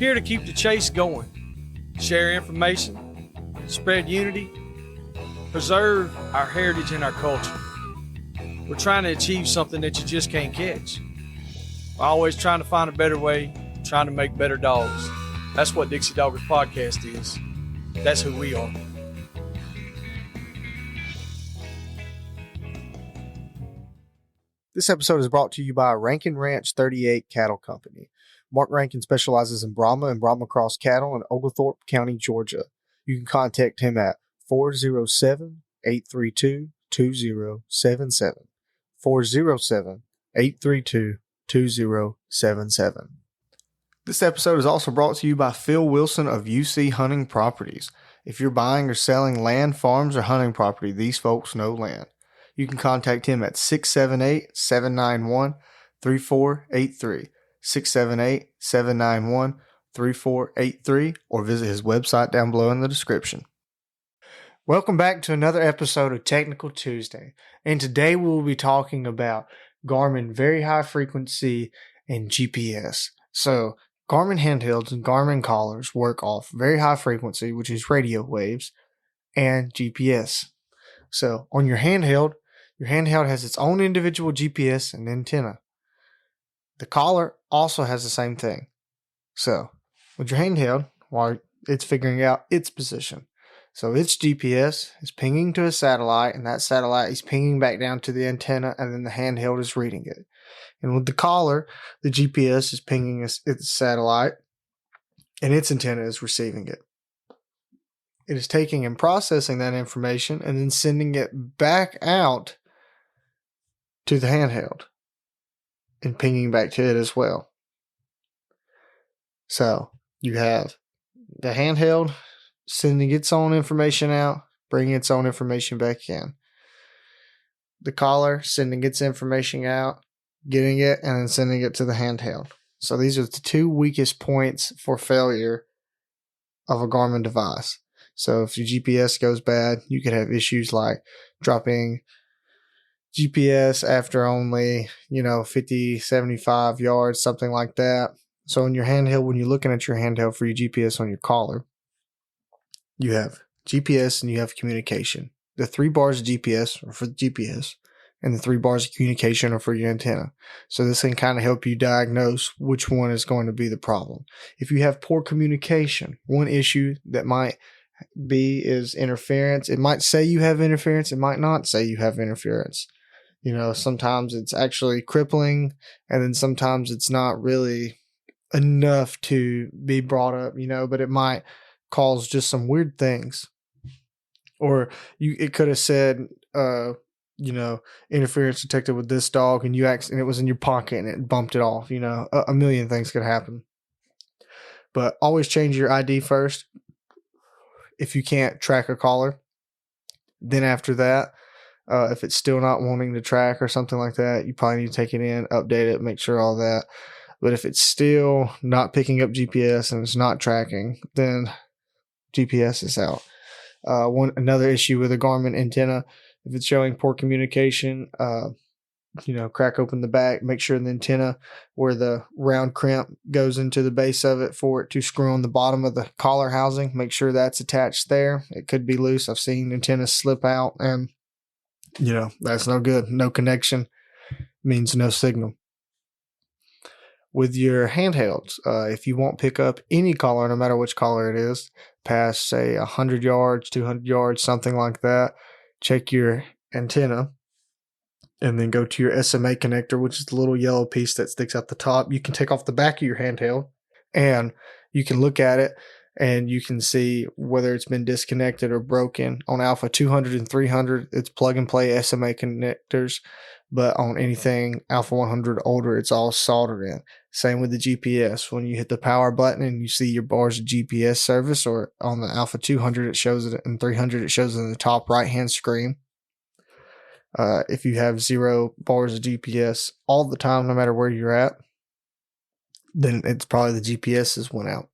Here to keep the chase going, share information, spread unity, preserve our heritage and our culture. We're trying to achieve something that you just can't catch. We're always trying to find a better way, trying to make better dogs. That's what Dixie Doggers Podcast is. That's who we are. This episode is brought to you by Rankin Ranch 38 Cattle Company. Marc Rankin specializes in Brahma and Brahma Cross cattle in Oglethorpe County, Georgia. You can contact him at 407-832-2077. 407-832-2077. This episode is also brought to you by Phil Wilson of UC Hunting Properties. If you're buying or selling land, farms, or hunting property, these folks know land. You can contact him at 678-791-3483, 678-791-3483, or visit his website down below in the description. Welcome back to another episode of Technical Tuesday, and today we will be talking about Garmin very high frequency and GPS. So, Garmin handhelds and Garmin collars work off very high frequency, which is radio waves, and GPS. So, on your handheld has its own individual GPS and antenna. The collar also has the same thing. So, with your handheld, while it's figuring out its position. So, its GPS is pinging to a satellite, and that satellite is pinging back down to the antenna, and then the handheld is reading it. And with the collar, the GPS is pinging its satellite, and its antenna is receiving it. It is taking and processing that information, and then sending it back out to the handheld and pinging back to it as well. So you have the handheld sending its own information out, bringing its own information back in. The collar sending its information out, getting it, and then sending it to the handheld. So these are the two weakest points for failure of a Garmin device. So if your GPS goes bad, you could have issues like dropping GPS after only, 50, 75 yards, something like that. So in your handheld, when you're looking at your handheld for your GPS on your collar, you have GPS and you have communication. The 3 bars of GPS are for the GPS, and the 3 bars of communication are for your antenna. So this can kind of help you diagnose which one is going to be the problem. If you have poor communication, one issue that might be is interference. It might say you have interference. It might not say you have interference. Sometimes it's actually crippling, and then sometimes it's not really enough to be brought up, but it might cause just some weird things. Or it could have said, interference detected with this dog, and it was in your pocket and it bumped it off. A million things could happen. But always change your ID first if you can't track a collar. Then after that, if it's still not wanting to track or something like that, you probably need to take it in, update it, make sure all that. But if it's still not picking up GPS and it's not tracking, then GPS is out. Another issue with a Garmin antenna, if it's showing poor communication, crack open the back, make sure the antenna where the round crimp goes into the base of it for it to screw on the bottom of the collar housing, make sure that's attached there. It could be loose. I've seen antennas slip out, and that's no good. No connection means no signal. With your handhelds, if you won't pick up any collar, no matter which collar it is, past, say, 100 yards, 200 yards, something like that, check your antenna, and then go to your SMA connector, which is the little yellow piece that sticks out the top. You can take off the back of your handheld, and you can look at it, and you can see whether it's been disconnected or broken. On Alpha 200 and 300, it's plug-and-play SMA connectors, but on anything Alpha 100 older, it's all soldered in. Same with the GPS. When you hit the power button and you see your bars of GPS service, or on the Alpha 200, it shows it, and 300, it shows it in the top right-hand screen. If you have 0 bars of GPS all the time, no matter where you're at, then it's probably the GPS has went out.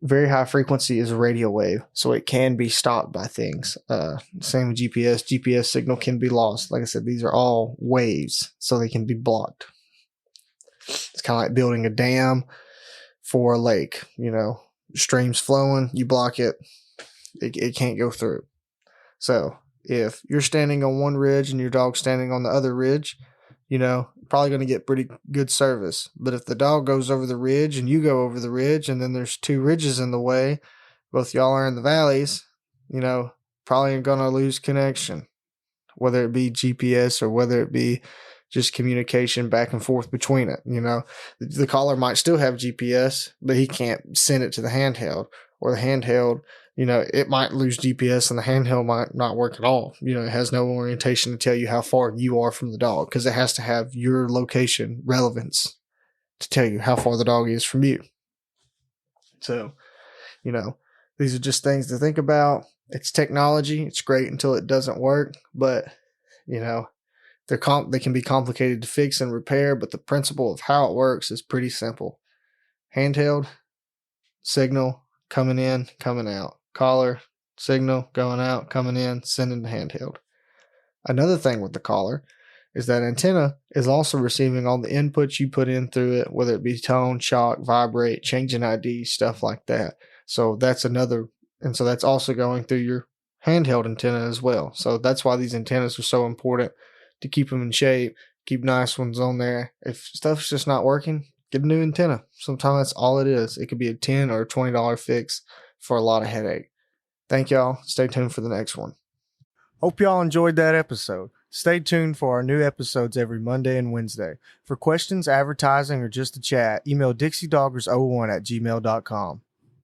Very high frequency is a radio wave, so it can be stopped by things. Same with GPS. GPS signal can be lost. Like I said, these are all waves, so they can be blocked. It's kind of like building a dam for a lake. You know, streams flowing, you block it, it can't go through. So if you're standing on one ridge and your dog's standing on the other ridge, you know, probably going to get pretty good service. But if the dog goes over the ridge and you go over the ridge and then there's two ridges in the way, both y'all are in the valleys, you know, probably going to lose connection, whether it be GPS or whether it be just communication back and forth between it. You know, the collar might still have GPS, but he can't send it to the handheld, or the handheld, you know, it might lose GPS and the handheld might not work at all. You know, it has no orientation to tell you how far you are from the dog, because it has to have your location relevance to tell you how far the dog is from you. So, you know, these are just things to think about. It's technology. It's great until it doesn't work, but, you know, they can be complicated to fix and repair, but the principle of how it works is pretty simple. Handheld, signal, coming in, coming out. Collar, signal, going out, coming in, sending to handheld. Another thing with the collar is that antenna is also receiving all the inputs you put in through it, whether it be tone, shock, vibrate, changing ID, stuff like that. So that's that's also going through your handheld antenna as well. So that's why these antennas are so important, to keep them in shape, keep nice ones on there. If stuff's just not working, get a new antenna. Sometimes that's all it is. It could be a $10 or $20 fix for a lot of headache. Thank y'all. Stay tuned for the next one. Hope y'all enjoyed that episode. Stay tuned for our new episodes every Monday and Wednesday. For questions, advertising, or just to chat, email DixieDoggers01@gmail.com.